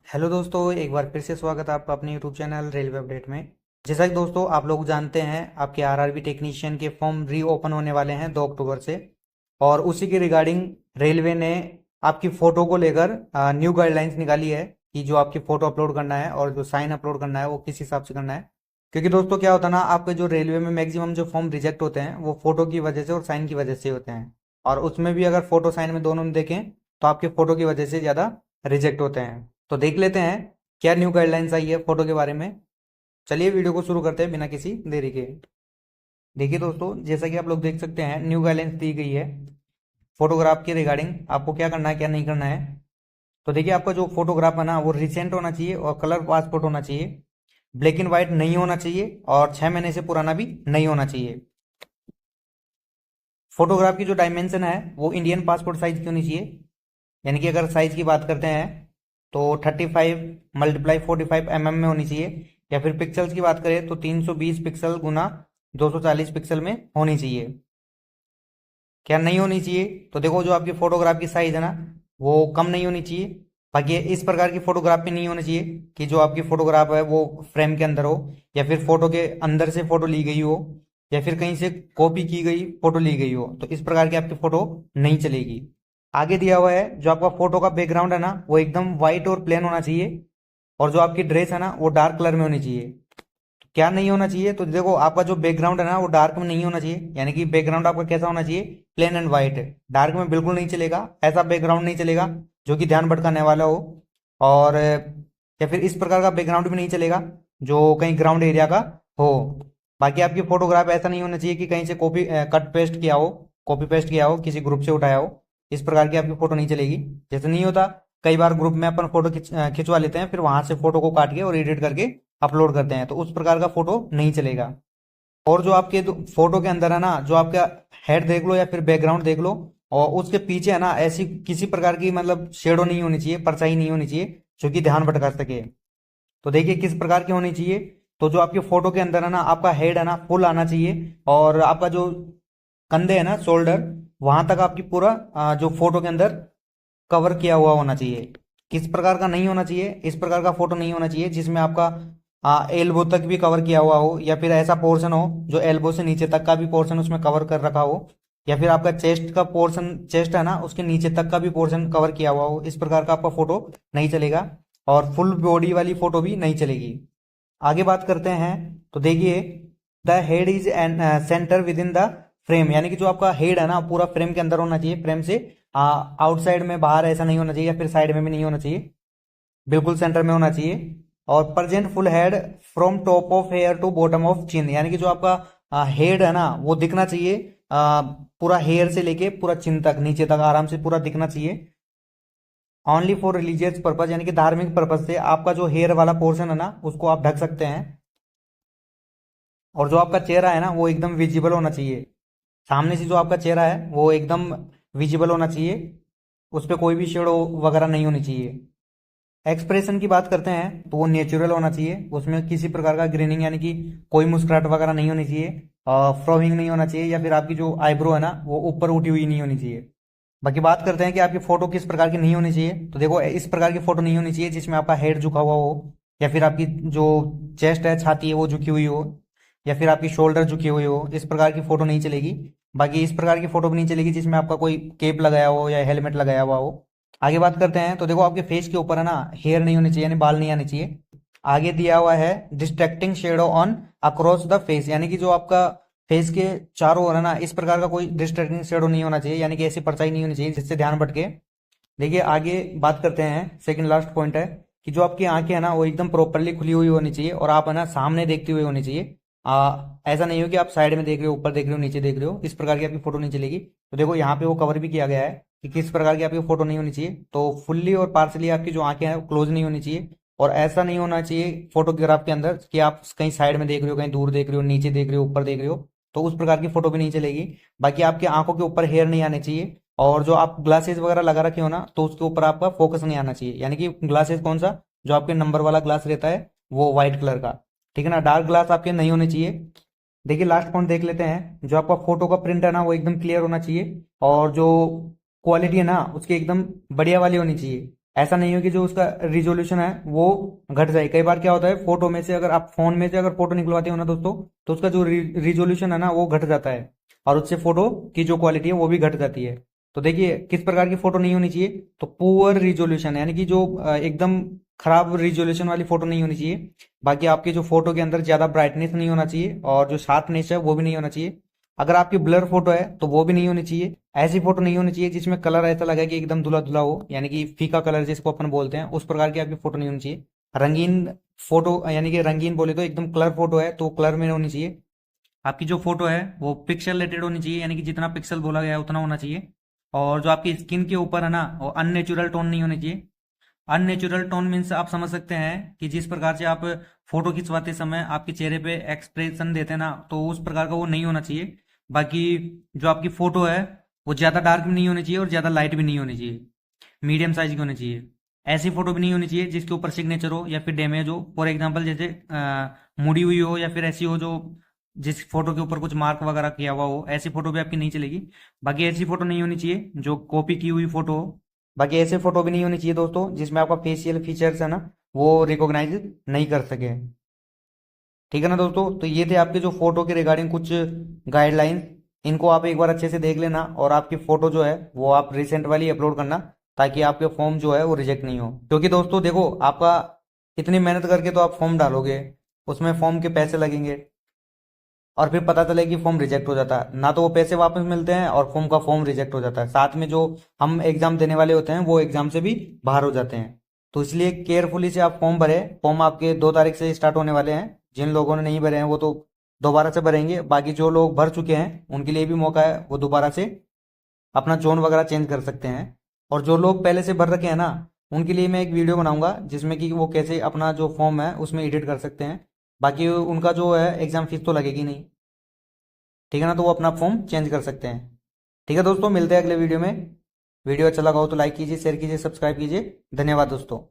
Hello दोस्तों, एक बार फिर से स्वागत है आपका अपने यूट्यूब चैनल रेलवे अपडेट में। जैसा कि दोस्तों आप लोग जानते हैं, आपके आरआरबी टेक्नीशियन के फॉर्म रीओपन होने वाले हैं 2 अक्टूबर से। और उसी के रिगार्डिंग रेलवे ने आपकी फ़ोटो को लेकर न्यू गाइडलाइंस निकाली है कि जो आपकी फ़ोटो अपलोड करना है और जो साइन अपलोड करना है वो किस हिसाब से करना है। क्योंकि दोस्तों क्या होता है ना, आपके जो रेलवे में मैक्सिमम जो फॉर्म रिजेक्ट होते हैं वो फ़ोटो की वजह से और साइन की वजह से होते हैं। और उसमें भी अगर फ़ोटो साइन में दोनों में देखें तो आपके फ़ोटो की वजह से ज़्यादा रिजेक्ट होते हैं। तो देख लेते हैं क्या न्यू गाइडलाइंस आई है फोटो के बारे में। चलिए वीडियो को शुरू करते हैं बिना किसी देरी के। देखिए दोस्तों, जैसा कि आप लोग देख सकते हैं न्यू गाइडलाइंस दी गई है फोटोग्राफ के रिगार्डिंग आपको क्या करना है क्या नहीं करना है। तो देखिए, आपका जो फोटोग्राफ है ना वो रिसेंट होना चाहिए और कलर पासपोर्ट होना चाहिए। ब्लैक एंड व्हाइट नहीं होना चाहिए और 6 महीने से पुराना भी नहीं होना चाहिए। फोटोग्राफ की जो डायमेंशन है वो इंडियन पासपोर्ट साइज की होनी चाहिए। यानी कि अगर साइज की बात करते हैं तो 35x45 mm में होनी चाहिए। या फिर पिक्सल्स की बात करें तो 320 पिक्सल गुना 240 पिक्सल में होनी चाहिए। क्या नहीं होनी चाहिए, तो देखो जो आपकी फोटोग्राफ की साइज है ना वो कम नहीं होनी चाहिए। बाकी इस प्रकार की फोटोग्राफ भी नहीं होनी चाहिए कि जो आपकी फोटोग्राफ है वो फ्रेम के अंदर हो, या फिर फोटो के अंदर से फोटो ली गई हो, या फिर कहीं से कॉपी की गई फोटो ली गई हो। तो इस प्रकार की आपकी फोटो नहीं चलेगी। आगे दिया हुआ है जो आपका फोटो का बैकग्राउंड है ना वो एकदम व्हाइट और प्लेन होना चाहिए। और जो आपकी ड्रेस है ना वो डार्क कलर में होनी चाहिए। क्या नहीं होना चाहिए, तो देखो आपका जो बैकग्राउंड है ना वो डार्क में नहीं होना चाहिए। यानी कि बैकग्राउंड आपका कैसा होना चाहिए, प्लेन एंड व्हाइट। डार्क में बिल्कुल नहीं चलेगा, ऐसा बैकग्राउंड नहीं चलेगा जो कि ध्यान भटकाने वाला हो। और या फिर इस प्रकार का बैकग्राउंड भी नहीं चलेगा जो कहीं ग्राउंड एरिया का हो। बाकी आपकी फोटोग्राफ ऐसा नहीं होना चाहिए कि कहीं से कॉपी कट पेस्ट किया हो, कॉपी पेस्ट किया हो, किसी ग्रुप से उठाया हो। इस प्रकार की आपकी फोटो नहीं चलेगी। जैसे नहीं होता, कई बार ग्रुप में अपन फोटो खिंचवा लेते हैं, फिर वहां से फोटो को काट के और एडिट करके अपलोड करते हैं, तो उस प्रकार का फोटो नहीं चलेगा। और जो आपके फोटो के अंदर है ना, जो आपका हेड देख लो या फिर बैकग्राउंड देख लो, और उसके पीछे है ना ऐसी किसी प्रकार की मतलब शेडो नहीं होनी चाहिए, परछाई नहीं होनी चाहिए जो कि ध्यान भटका सके। तो देखिए किस प्रकार की होनी चाहिए। तो जो आपके फोटो के अंदर है ना आपका हेड है ना फुल आना चाहिए, और आपका जो कंधे है ना शोल्डर, वहां तक आपकी पूरा जो फोटो के अंदर कवर किया हुआ होना चाहिए। किस प्रकार का नहीं होना चाहिए, इस प्रकार का फोटो नहीं होना चाहिए जिसमें आपका एल्बो तक भी कवर किया हुआ हो, या फिर ऐसा पोर्शन हो जो एल्बो से नीचे तक का भी पोर्शन उसमें कवर कर रखा हो, या फिर आपका चेस्ट का पोर्शन, चेस्ट है ना उसके नीचे तक का भी पोर्शन कवर किया हुआ हो। इस प्रकार का आपका फोटो नहीं चलेगा। और फुल बॉडी वाली फोटो भी नहीं चलेगी। आगे बात करते हैं, तो देखिए the head is an centre with in the frame. यानी कि जो आपका हेड है ना पूरा फ्रेम के अंदर होना चाहिए, फ्रेम से आउटसाइड में बाहर ऐसा नहीं होना चाहिए, या फिर साइड में भी नहीं होना चाहिए, बिल्कुल सेंटर में होना चाहिए। और present full head from top of hair to bottom of chin. यानी कि जो आपका हेड है ना वो दिखना चाहिए, पूरा हेयर से लेके पूरा चिन तक, नीचे तक आराम से पूरा दिखना चाहिए। ओनली फॉर रिलीजियस पर्पज, यानी कि धार्मिक पर्पज से आपका जो हेयर वाला पोर्शन है ना उसको आप ढक सकते हैं। और जो आपका चेहरा है ना वो एकदम विजिबल होना चाहिए। सामने से जो आपका चेहरा है वो एकदम विजिबल होना चाहिए, उस पर कोई भी शेडो वगैरह नहीं होनी चाहिए। एक्सप्रेशन की बात करते हैं तो वो नेचुरल होना चाहिए, उसमें किसी प्रकार का ग्रीनिंग यानी कि कोई मुस्कुराहट वगैरह नहीं होनी चाहिए, फ्रोविंग नहीं होना चाहिए, या फिर आपकी जो आईब्रो है ना वो ऊपर उठी हुई नहीं होनी चाहिए। बाकी बात करते हैं कि आपकी फोटो किस प्रकार की नहीं होनी चाहिए। तो देखो इस प्रकार की फोटो नहीं होनी चाहिए जिसमें आपका हेड झुका हुआ हो, या फिर आपकी जो चेस्ट है, छाती है वो झुकी हुई हो, या फिर आपकी शोल्डर झुकी हुई हो। इस प्रकार की फोटो नहीं चलेगी। बाकी इस प्रकार की फोटो भी नहीं चलेगी जिसमें आपका कोई केप लगाया हो या हेलमेट लगाया हुआ हो। आगे बात करते हैं, तो देखो आपके फेस के ऊपर है ना हेयर नहीं होनी चाहिए, यानी बाल नहीं आने चाहिए। आगे दिया हुआ है distracting shadow on across the face. यानी कि जो आपका फेस के चारों ओर है ना इस प्रकार का कोई डिस्ट्रैक्टिंग शेडो नहीं होना चाहिए, यानी कि ऐसी परछाई नहीं होनी चाहिए जिससे ध्यान भटके। देखिए आगे बात करते हैं, सेकंड लास्ट पॉइंट है कि जो आपकी आंखें है ना वो एकदम प्रॉपरली खुली हुई होनी चाहिए, और आप है ना सामने देखते हुए होनी चाहिए। ऐसा नहीं हो कि आप साइड में देख रहे हो, ऊपर देख रहे हो, नीचे देख रहे हो, इस प्रकार की आपकी फोटो नहीं चलेगी। तो देखो यहाँ पे वो कवर भी किया गया है कि किस प्रकार की आपकी फोटो नहीं होनी चाहिए। तो फुल्ली और पार्सली आपकी जो आंखें हैं क्लोज नहीं होनी चाहिए, और ऐसा नहीं होना चाहिए फोटोग्राफ के अंदर कि आप कहीं साइड में देख रहे हो, कहीं दूर देख रहे हो, नीचे देख रहे हो, ऊपर देख रहे हो। तो उस प्रकार की फोटो भी नहीं चलेगी। बाकी आपकी आंखों के ऊपर हेयर नहीं आने चाहिए, और जो आप ग्लासेस वगैरह लगा रखे हो ना तो उसके ऊपर आपका फोकस नहीं आना चाहिए। यानी कि ग्लासेस कौन सा, जो आपके नंबर वाला ग्लास रहता है वो व्हाइट कलर का, ठीक है ना। डार्क ग्लास आपके नहीं होने चाहिए। देखिए लास्ट पॉइंट देख लेते हैं, जो आपका फोटो का प्रिंट है ना वो एकदम क्लियर होना चाहिए, और जो क्वालिटी है ना उसकी एकदम बढ़िया वाली होनी चाहिए। ऐसा नहीं हो कि जो उसका रिजोल्यूशन है वो घट जाए। कई बार क्या होता है, फोटो में से अगर आप फोन में से अगर फोटो निकलवाते हो ना दोस्तों, तो उसका जो रिजोल्यूशन है ना वो घट जाता है, और उससे फोटो की जो क्वालिटी है वो भी घट जाती है। तो देखिए किस प्रकार की फोटो नहीं होनी चाहिए, तो पुअर रिजोल्यूशन, यानी कि जो एकदम खराब रिजोल्यूशन वाली फोटो नहीं होनी चाहिए। बाकी आपकी जो फोटो के अंदर ज्यादा ब्राइटनेस नहीं होना चाहिए, और जो शार्पनेस है वो भी नहीं होना चाहिए। अगर आपकी ब्लर फोटो है तो वो भी नहीं होनी चाहिए। ऐसी फोटो नहीं होनी चाहिए जिसमें कलर ऐसा लगे कि एकदम धुला धुला हो, यानी कि फीका कलर जिसको अपन बोलते हैं, उस प्रकार की आपकी फोटो नहीं होनी चाहिए। रंगीन फोटो, यानी कि रंगीन बोले तो एकदम कलर फोटो है तो कलर में होनी चाहिए। आपकी जो फोटो है वो पिक्सल रेटेड होनी चाहिए, यानी कि जितना पिक्सल बोला गया है उतना होना चाहिए। और जो आपकी स्किन के ऊपर है ना, वो अननेचुरल टोन नहीं होने चाहिए। अननेचुरल टोन मीन्स आप समझ सकते हैं कि जिस प्रकार से आप फोटो खिंचवाते समय आपके चेहरे पे एक्सप्रेशन देते हैं ना, तो उस प्रकार का वो नहीं होना चाहिए। बाकी जो आपकी फोटो है वो ज़्यादा डार्क भी नहीं होनी चाहिए और ज़्यादा लाइट भी नहीं होनी चाहिए, मीडियम साइज की होनी चाहिए। ऐसी फोटो भी नहीं होनी चाहिए जिसके ऊपर सिग्नेचर हो या फिर डैमेज हो, फॉर एग्जाम्पल जैसे मुड़ी हुई हो या फिर ऐसी हो जो जिस फोटो के ऊपर कुछ मार्क वगैरह किया हुआ हो, ऐसी फोटो भी आपकी नहीं चलेगी। बाकी ऐसी फोटो नहीं होनी चाहिए जो कॉपी की हुई फोटो हो। बाकी ऐसे फोटो भी नहीं होनी चाहिए दोस्तों जिसमें आपका फेशियल फीचर्स है ना वो रिकॉग्नाइज नहीं कर सके। ठीक है ना दोस्तों, तो ये थे आपके जो फोटो के रिगार्डिंग कुछ गाइडलाइंस। इनको आप एक बार अच्छे से देख लेना, और आपकी फोटो जो है वो आप रिसेंट वाली अपलोड करना, ताकि आपके फॉर्म जो है वो रिजेक्ट नहीं हो। क्योंकि दोस्तों देखो, आपका इतनी मेहनत करके तो आप फॉर्म डालोगे, उसमें फॉर्म के पैसे लगेंगे, और फिर पता चले कि फॉर्म रिजेक्ट हो जाता है ना, तो वो पैसे वापस मिलते हैं और फॉर्म रिजेक्ट हो जाता है। साथ में जो हम एग्जाम देने वाले होते हैं वो एग्जाम से भी बाहर हो जाते हैं। तो इसलिए केयरफुली से आप फॉर्म भरे। फॉर्म आपके 2 तारीख से स्टार्ट होने वाले हैं। जिन लोगों ने नहीं भरे हैं वो तो दोबारा से भरेंगे, बाकी जो लोग भर चुके हैं उनके लिए भी मौका है, वो दोबारा से अपना जोन वगैरह चेंज कर सकते हैं। और जो लोग पहले से भर रखे हैं ना, उनके लिए मैं एक वीडियो बनाऊंगा जिसमें कि वो कैसे अपना जो फॉर्म है उसमें एडिट कर सकते हैं। बाकी उनका जो है एग्जाम फीस तो लगेगी नहीं। ठीक है ना, तो वो अपना फॉर्म चेंज कर सकते हैं। ठीक है दोस्तों, मिलते हैं अगले वीडियो में। वीडियो अच्छा लगा हो तो लाइक कीजिए, शेयर कीजिए, सब्सक्राइब कीजिए। धन्यवाद दोस्तों।